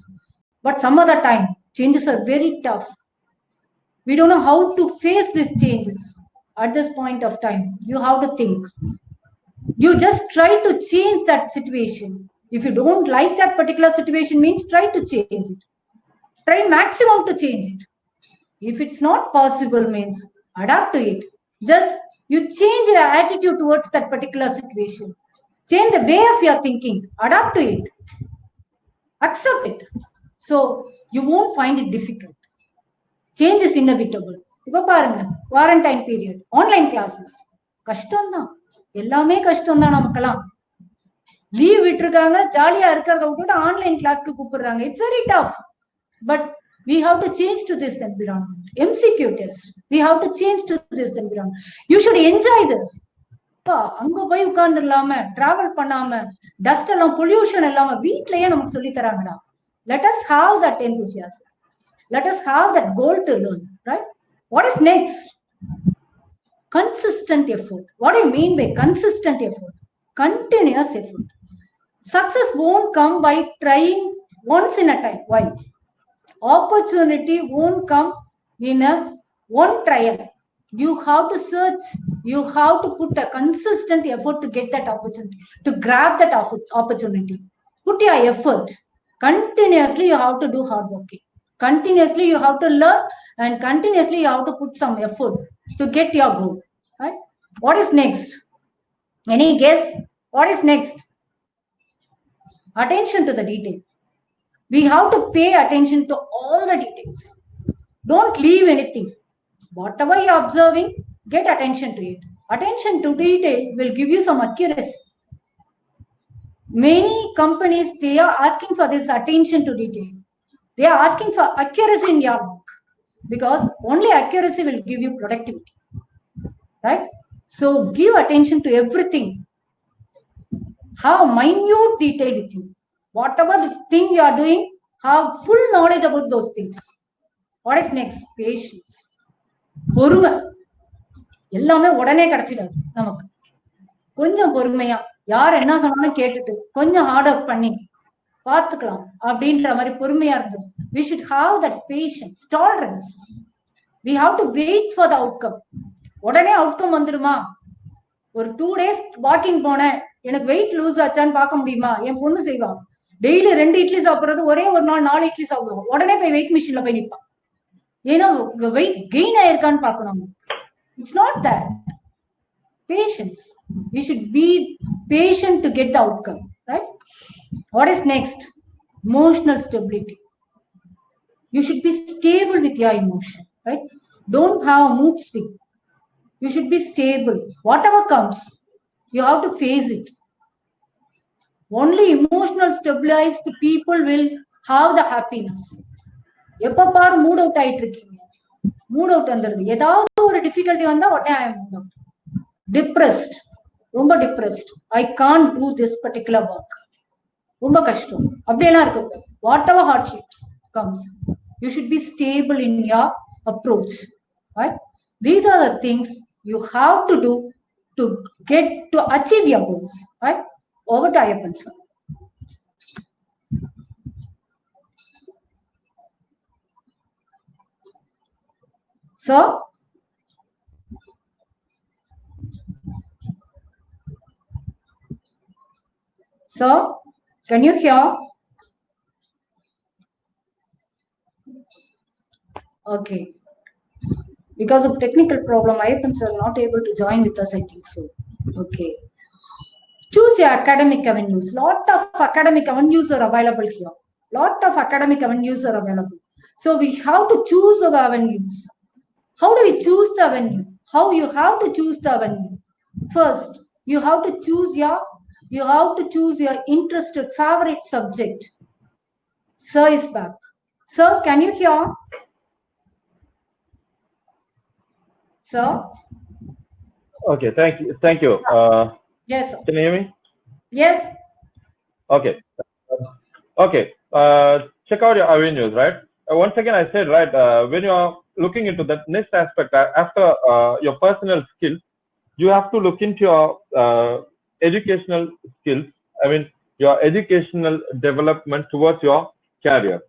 But some other time, changes are very tough. We don't know how to face these changes. At this point of time, you have to think. You just try to change that situation. If you don't like that particular situation, means try to change it. Try maximum to change it. If it's not possible, means adapt to it. Just you change your attitude towards that particular situation. Change the way of your thinking. Adapt to it. Accept it. So you won't find it difficult. Change is inevitable. இப்போ பாருங்க, quarantine period, online classes கஷ்டம் தான், எல்லாமே கஷ்டம் தான். நமக்கெல்லாம் leave விட்டுருக்காங்க, ஜாலியா இருக்கிறத விட்டுட்டு ஆன்லைன் கிளாஸ்க்கு கூப்பிடுறாங்க. It's very tough. But we have to change to this environment. MCQ test, we have to change to this environment. You should enjoy this. அங்க போய் உட்கார்ந்துடலாம, டிராவல் பண்ணாம, டஸ்ட் எல்லாம் பொல்யூஷன் இல்லாம வீட்லயே நமக்கு சொல்லி தராங்கடா. Let us have that enthusiasm. Let us have that goal to learn, right? What is next? Consistent effort. What do you mean by consistent effort? Continuous effort. Success won't come by trying once in a time. Why? Opportunity won't come in a one trial. You have to search. You have to put a consistent effort to get that opportunity, to grab that opportunity. Put your effort. Continuously, you have to do hard working. Continuously, you have to learn, and continuously, you have to put some effort to get your goal. Right? What is next? Any guess? What is next? Attention to the detail. We have to pay attention to all the details. Don't leave anything. Whatever you're observing, get attention to it. Attention to detail will give you some accuracy. Many companies, they are asking for this attention to detail. They are asking for accuracy in your work, because only accuracy will give you productivity. Right? So give attention to everything. Have minute detail with you. Whatever thing you are doing, have full knowledge about those things. What is next? Patience. பொறுமை. எல்லாமே உடனே கிடைச்சிடாது நமக்கு. கொஞ்சம் பொறுமையா யார் என்ன சொன்னாலும் கேட்டுட்டு கொஞ்சம் ஹார்ட் ஒர்க் பண்ணி பார்த்துக்கலாம் அப்படின்ற மாதிரி பொறுமையா இருந்தது. We should have that patience, tolerance. We have to wait for the outcome. உடனே அவுட்கம் வந்துடுமா? ஒரு 2 days வாக்கிங் போனேன், எனக்கு வெயிட் லூஸ் ஆச்சான்னு பார்க்க முடியுமா? என் பொண்ணு செய்வா. டெய்லி 2 இட்லி சாப்பிடுறது, ஒரே ஒரு நாள் 4 இட்லி சாப்பிடுவோம். உடனே போய் வெயிட் மிஷின்ல போய் நிற்பான். ஏன்னா வெயிட் கெயின் ஆயிருக்கான்னு பார்க்கணும். It's not that. Patience. We should be patient to get the outcome, right? What is next? Emotional stability. You should be stable with your emotion, right? Don't have a mood swing. You should be stable. Whatever comes, you have to face it. Only emotional stabilized people will have the happiness. எப்ப பாரு mood out ஆயிட்டு இருக்கீங்க, mood out வந்துருது. ஏதாவது ஒரு difficulty வந்தா உடனே ஐ அம் mood out, depressed, ரொம்ப depressed, I can't do this particular work, ரொம்ப கஷ்டம், அப்படியெல்லாம் இருக்கக்கூடாது. What ever hardships comes, you should be stable in your approach, right? These are the things you have to do to get to achieve your goals, right? Over to Ayyappan sir. Sir? Sir, can you hear? Okay. Because of technical problem, Ayyappan sir not able to join with us, I think so. Okay. choose your academic avenues. Lot of academic avenues are available here. Lot of academic avenues are available. So we have to choose our avenues. How do we choose the avenue? How you have to choose the avenue? First, you have to choose your interested favorite subject. Sir is back. Sir, can you hear? Sir? Okay, thank you. Yes, sir. Can you hear me? Yes. Okay. Okay. Check out your avenues, right? Once again, I said, right, when you are looking into that next aspect, after your personal skills, you have to look into your educational skills. I mean, your educational development towards your career.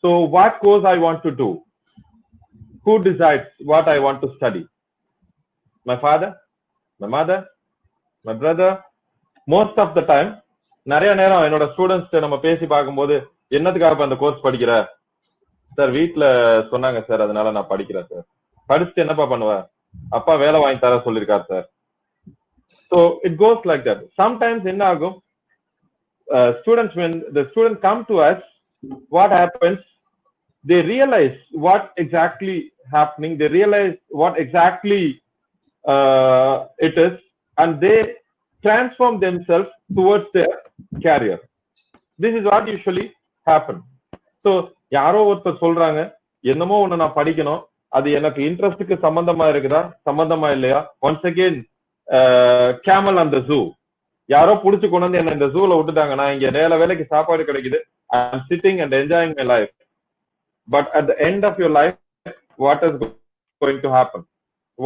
So what course I want to do? Who decides what I want to study? My father, my mother, my brother. Most of the time, நிறைய நேரம் என்னோட students நம்ம பேசி பார்க்கும்போது என்னத்துக்காக அந்த course படிக்கிற sir வீட்டுல சொன்னாங்க சார் அதனால நான் படிக்கிறேன் சார். படிச்சுட்டு என்னப்பா பண்ணுவ? அப்பா வேலை வாங்கி தர சொல்லிருக்காரு sir. So it goes like that. Sometimes என்ன ஆகும், students, when the students come to us, what happens, they realize what exactly happening, they realize what exactly it is, and they transform themselves towards their career. This is what usually happen. So யாரோ ஒருத்தர் சொல்றாங்க என்னமோ ஒண்ணு நான் படிக்கணும், அது எனக்கு இன்ட்ரெஸ்டுக்கு சம்பந்தமா இருக்குதா சம்பந்தமா இல்லையா? ஒன்ஸ் அகெயின் கேமல் அந்த ஜூ, யாரோ புடிச்சு கொண்டு வந்து என்ன இந்த ஜூல விட்டுட்டாங்க, நான் இங்க நேர வேலைக்கு சாப்பாடு கிடைக்குது, I am sitting and enjoying my life. But at the end of your life, what is going to happen?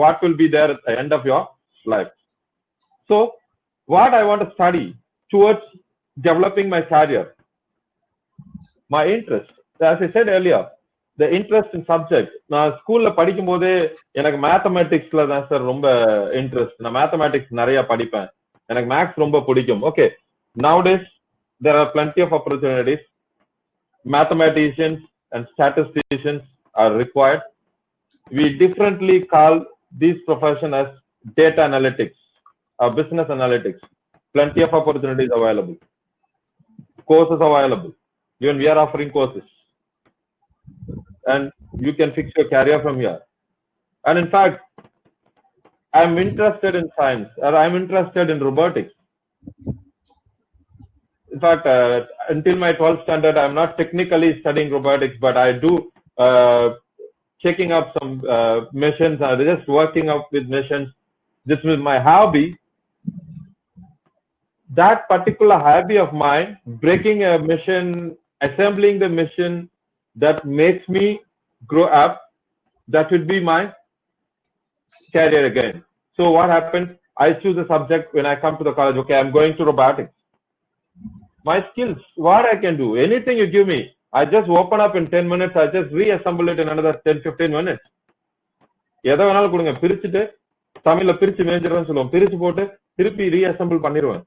What will be there at the end of your life? So what I want to study towards developing my career, my interest, as I said earlier, the interest in subject. நான் ஸ்கூல்ல படிக்கும் போதே எனக்கு மேத்தமேட்டிக்ஸ்ல தான் sir ரொம்ப interest. நான் mathematics நிறைய படிப்பேன், எனக்கு மேத்ஸ் ரொம்ப பிடிக்கும். Okay, nowadays there are plenty of opportunities. Mathematicians and statisticians are required. We differently call this profession as data analytics or business analytics. Plenty of opportunities available, courses available. Even we are offering courses, and you can fix your career from here. And in fact, I'm interested in science, or I'm interested in robotics. In fact, until my 12th standard, I'm not technically studying robotics, but I do checking up some missions, or just working up with missions. This is my hobby. That particular hobby of mine, breaking a mission, assembling the mission that makes me grow up, that would be my career again. So what happens? I choose a subject when I come to the college. Okay, I'm going to robotics. My skills, what I can do, anything you give me, I just open up in 10 minutes, I just reassemble it in another 10-15 minutes. எதை வேணாலும் கொடுங்க, பிரிச்சுட்டு தமிழ்ல பிரிச்சு மேஞ்சிருவேன்னு சொல்லுவோம், பிரிச்சு போட்டு திருப்பி ரீஅசம்பிள் பண்ணிடுவேன்.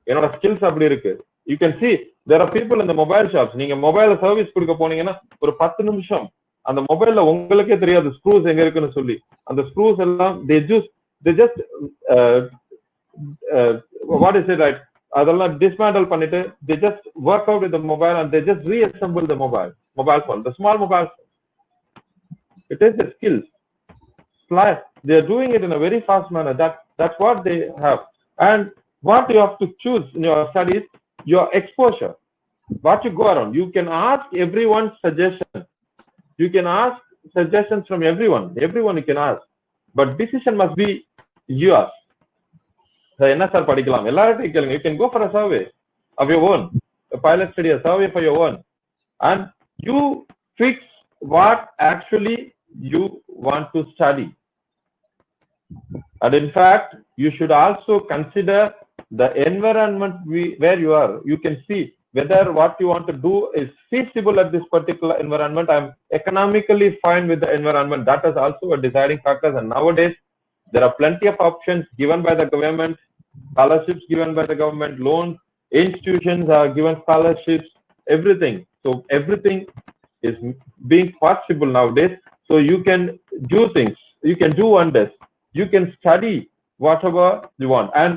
என்னோட ஸ்கில்ஸ் அப்படி இருக்கு. You can see there are people in the mobile shops. நீங்க மொபைல சர்வீஸ் கொடுக்க போனீங்கன்னா ஒரு 10 நிமிஷம் அந்த மொபைல்ல உங்களுக்கே தெரியாது ஸ்க்ரூஸ் எங்க இருக்குன்னு சொல்லி, அந்த ஸ்க்ரூஸ் எல்லாம் they just what is it, right, அதெல்லாம் dismantle பண்ணிட்டு they just work out with the mobile and they just reassemble the mobile phone, the small mobile phone. It is the skills. They are doing it in a very fast manner. That's what they have. And what you have to choose in your studies, your exposure, what you go around. You can ask everyone's suggestion. You can ask suggestions from everyone you can ask, but decision must be yours. என்ன sir படிக்கலாம் எல்லார்ட்டையும் கேளுங்க. You can go for a survey of your own, a pilot study, a survey for your own, and you fix what actually you want to study. And in fact, you should also consider the environment where you are. You can see whether what you want to do is feasible at this particular environment. I'm economically fine with the environment. That is also a deciding factor. And nowadays, there are plenty of options given by the government, scholarships given by the government, loans, institutions are given scholarships, everything. So everything is being possible nowadays. So you can do things. You can do wonders. You can study whatever you want. And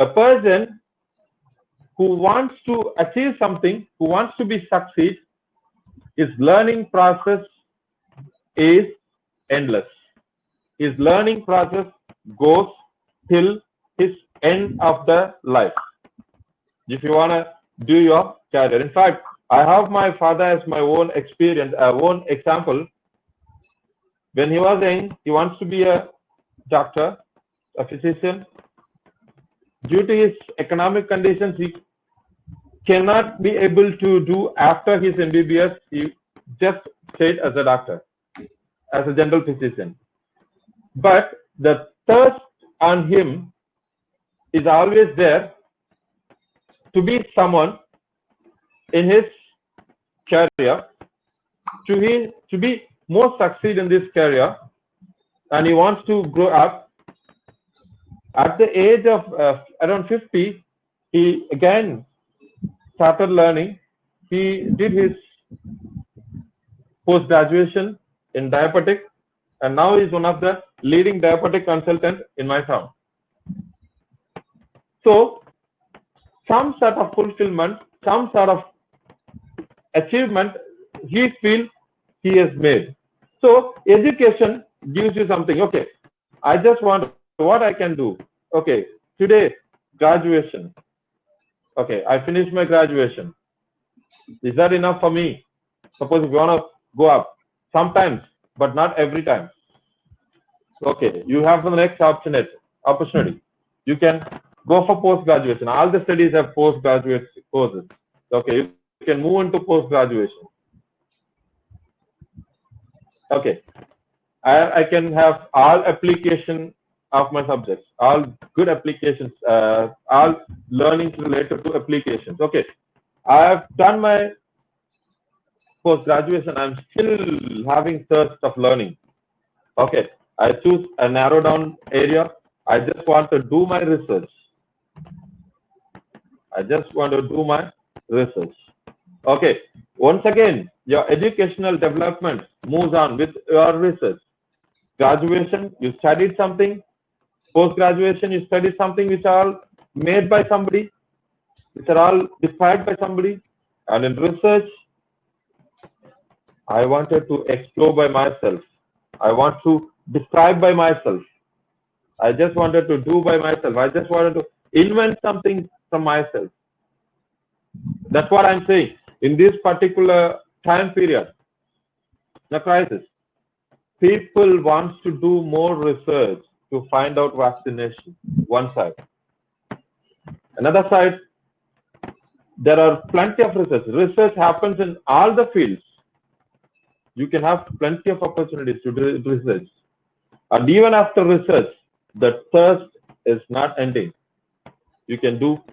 A person who wants to achieve something, who wants to be succeed, his learning process is endless. His learning process goes till his end of the life. If you want to do your career. In fact, I have my father as my own experience, own example. When he was young, he wants to be a doctor, a physician. Due to his economic conditions, he cannot be able to do after his MBBS. He just stayed as a doctor, as a general physician. But the thirst on him is always there to be someone in his career, to be more succeed in this career, and he wants to grow up. At the age of around 50, he again started learning. He did his post-graduation in diabetic, and now he's one of the leading diabetic consultants in my town. So, some sort of fulfillment, some sort of achievement he feels he has made. So, education gives you something. Okay, I just want what I can do. Okay, today, graduation. Okay, I finished my graduation. Is that enough for me? Suppose if you want to go up, sometimes, but not every time. Okay, you have the next opportunity. You can go for post-graduation. All the studies have post-graduate courses. Okay, you can move into post-graduation. Okay, I can have all application of my subjects, all good applications, all learnings related to applications. Okay, I have done my post-graduation. I'm still having thirst of learning. Okay, I choose a narrow down area. I just want to do my research. Okay, once again, your educational development moves on with your research. Graduation, you studied something. Post-graduation, you studied something which are all made by somebody, which are all defined by somebody. And in research, I wanted to explore by myself. I want to describe by myself. I just wanted to do by myself. I just wanted to invent something from myself. That's what I'm saying. In this particular time period, the crisis, people want to do more research to find out vaccination, one side. Another side, there are plenty of research. Research happens in all the fields. You can have plenty of opportunities to do research. And even after research, the thirst is not ending. You can do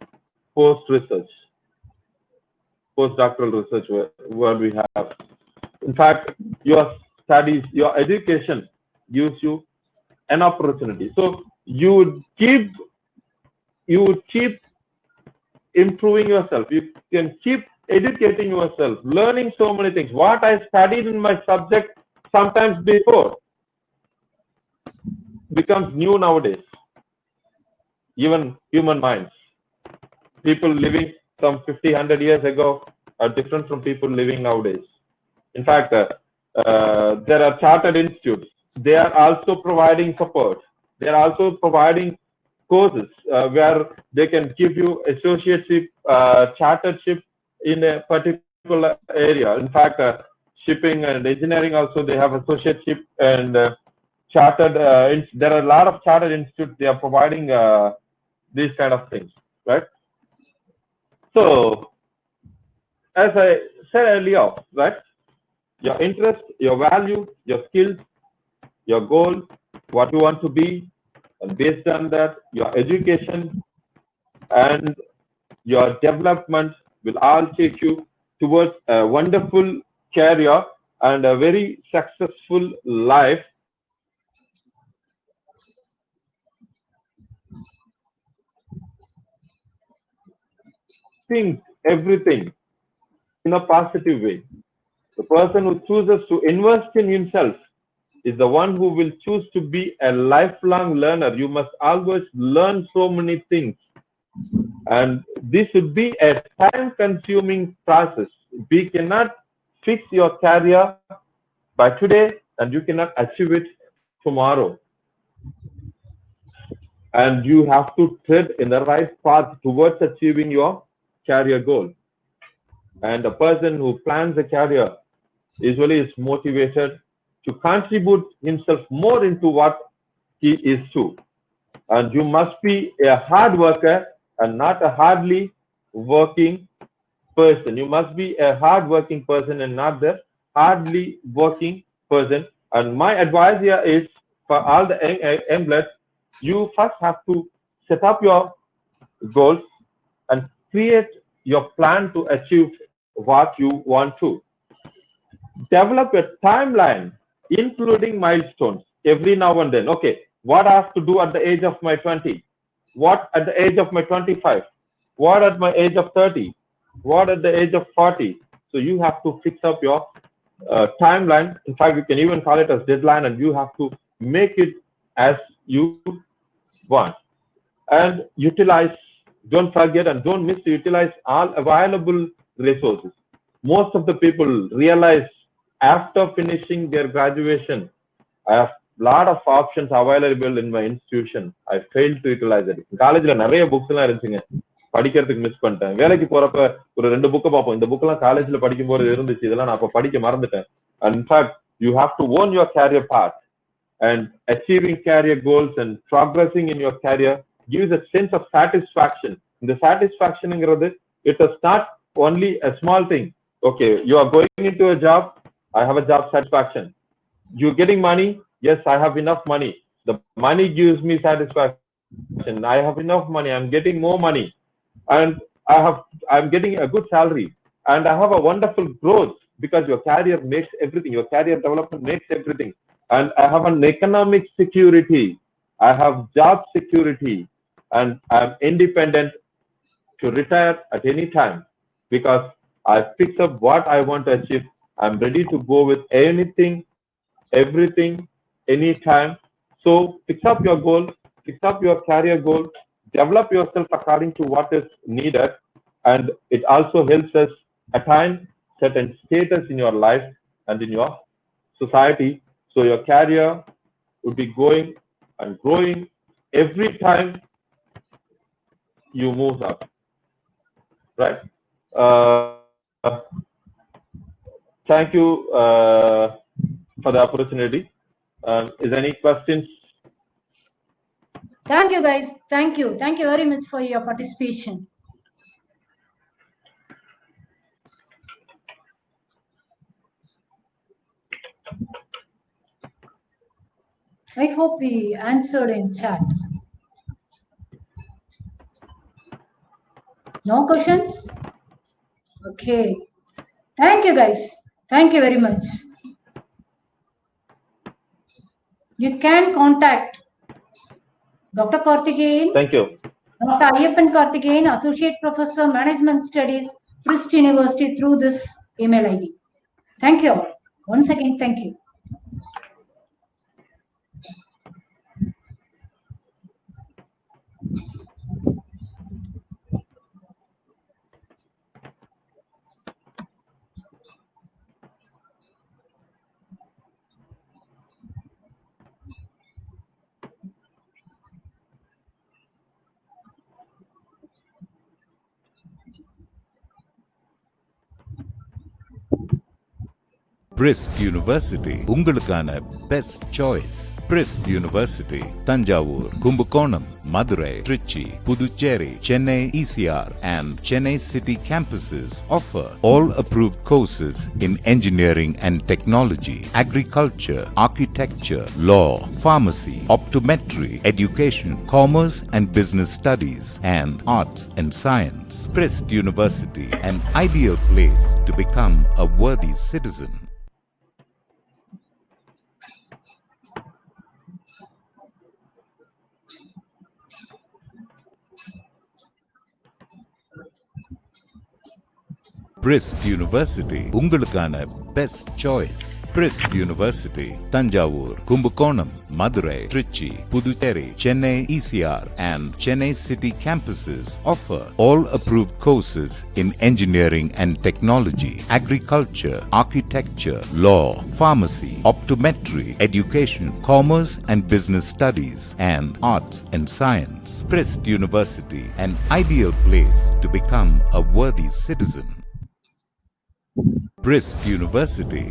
post-research, postdoctoral research where we have. In fact, your studies, your education gives you an opportunity. So you would keep improving yourself. You can keep educating yourself, learning so many things. What I studied in my subject sometimes before becomes new nowadays. Even human minds. People living some 50, 100 years ago are different from people living nowadays. In fact, there are chartered institutes. They are also providing support. They are also providing courses where they can give you associateship, chartership in a particular area. In fact, shipping and engineering also, they have associateship and chartered. There are a lot of chartered institutes. They are providing these kind of things, right? So, as I said earlier, right? Your interest, your value, your skills, your goal, what you want to be, and based on that, your education and your development will all take you towards a wonderful career and a very successful life. Think everything in a positive way. The person who chooses to invest in himself is the one who will choose to be a lifelong learner. You must always learn so many things And this would be a time-consuming process. We cannot fix your career by today, and you cannot achieve it tomorrow. And you have to tread in the right path towards achieving your career goal. And a person who plans a career usually is motivated to contribute himself more into what he is to. And you must be a hard worker and not a hardly working person. You must be a hard working person and not the hardly working person. And my advice here is for all the young bloods, you first have to set up your goals and create your plan to achieve what you want to. Develop a timeline, including milestones every now and then. Okay, what I have to do at the age of my 20? What at the age of my 25? What at my age of 30? What at the age of 40? So you have to fix up your timeline. In fact, you can even call it as deadline, and you have to make it as you want. And utilize, don't forget and don't miss to utilize all available resources. Most of the people realize after finishing their graduation, I have lot of options available in my institution. I failed to utilize it. காலேஜ்ல நிறைய books எல்லாம் இருந்துச்சுங்க, படிக்கிறதுக்கு miss பண்ணிட்டேன். வேலைக்கு போறப்ப ஒரு 2 புக்கை பார்ப்போம். இந்த புக் எல்லாம் காலேஜ்ல படிக்கும் போது இருந்துச்சு, இதெல்லாம் நான் அப்ப படிக்க மறந்துட்டேன். And in fact, you have to own your career path, and achieving career goals and progressing in your career gives a sense of satisfaction. The satisfaction ingiradhu, it is not only a small thing. Okay, you are going into a job, I have a job satisfaction. You're getting money, yes, I have enough money. The money gives me satisfaction. I have enough money, I'm getting more money, and I'm getting a good salary, and I have a wonderful growth, because your career makes everything. Your career development makes everything. And I have an economic security. I have job security, and I'm independent to retire at any time, because I fix up what I want to achieve. I'm ready to go with anything, everything, anytime. So fix up your goal, fix up your career goal, develop yourself according to what is needed, and it also helps us attain certain status in your life and in your society. So your career would be going and growing every time you move up, right? Thank you for the opportunity. Is there any questions? Thank you, guys. Thank you. Thank you very much for your participation. I hope we answered in chat. No questions? Okay. Thank you, guys. Thank you very much. You can contact Dr. Karthikeyan. Thank you. Dr. Ayyappan Karthikeyan, Associate Professor, Management Studies, Christ University, through this email ID. Thank you all. Once again, thank you. Brist University, உங்களுக்கான best choice. Brist University, Tanjavur, Kumbakonam, Madurai, Trichy, Puducherry, Chennai ECR and Chennai City campuses offer all approved courses in engineering and technology, agriculture, architecture, law, pharmacy, optometry, education, commerce and business studies, and arts and science. Brist University, an ideal place to become a worthy citizen. Prist university உங்களுக்கான best choice. Prist university Thanjavur, Kumbakonam, Madurai, Trichy, Puducherry, Chennai ECR and Chennai City campuses offer all approved courses in engineering and technology, agriculture, architecture, law, pharmacy, optometry, education, commerce and business studies, and arts and science. Prist University, an ideal place to become a worthy citizen. Prist University